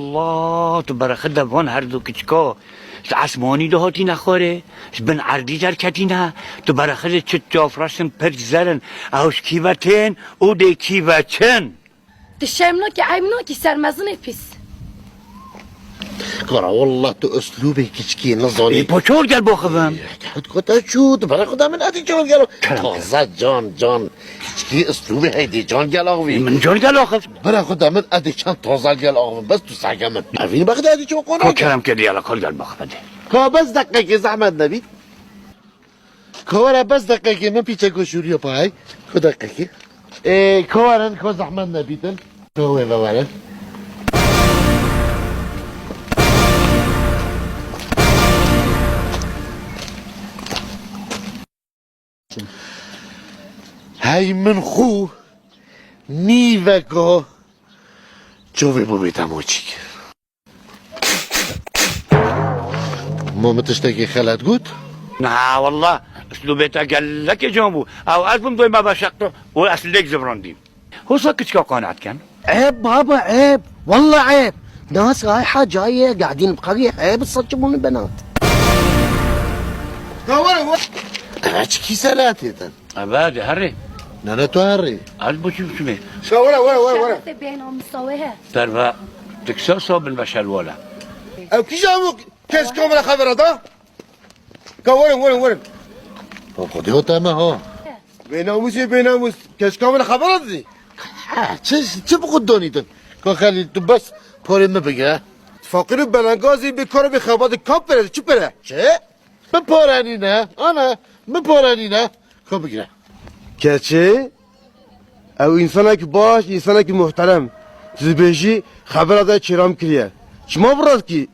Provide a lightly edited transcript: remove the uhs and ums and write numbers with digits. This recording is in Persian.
الله تو برخه دوان هر دو کچکا اسمانی دهاتی نخوره بن عردی جرکتی نه تو برخه چه جافراشن پر زرن اوش کیوتن او ده کیوتن تشمنا که عیبنا که سرمزن پیس کارا والله تو اسلوبی کچکی نزانی پاچور گل باخوام حد کتا شو تو برای خدا من ادی جان گلو تازه جان کچکی اسلوبی هیدی جان گل آقوی من جان گل آخف برای خدا من ادی چند تازه گل آقوی بس تو سگه من نوین بخدا ادی چون کنه کرم کردی یالا کار گل باخوده که بس دقیقه که زحمت نبید که بس دقیقه که من پیچه گوشوری پای که دقیقه که زحمت نبیدن که ورن هی من خو نیوکا جوی بومیتم اوچیک مامتشتاکی خلط گود؟ نه والله اسلوبتا گل لک جامو او ازم دوی ما بشقته و اصل لك زبراندين هو ساكت قناعت كان عيب بابا عيب والله عيب ناس رايحة جاية قاعدين بقرية عيب تصجبون البنات انا چکی سلاتی دن؟ اباد هري نه تو هری قلبو شو اسمه شرف بینام مساویه ترى تكساسه بالمشهد ولا او کی جامو کس کامل خبره دا که ورن با خودی ها تمه ها بیناموس کس کامل خبره دی چه بخود دانیدن که خیلی تو بس پاره بگه فقیر بلنگازی به کار به خبات کاپ بره چی بره چه؟ من پارانی نه آنه من پارانی نه که بگیره که او انسانه که باش انسانه که محترم زبیجی خبره دا چرام کریه شما براد کی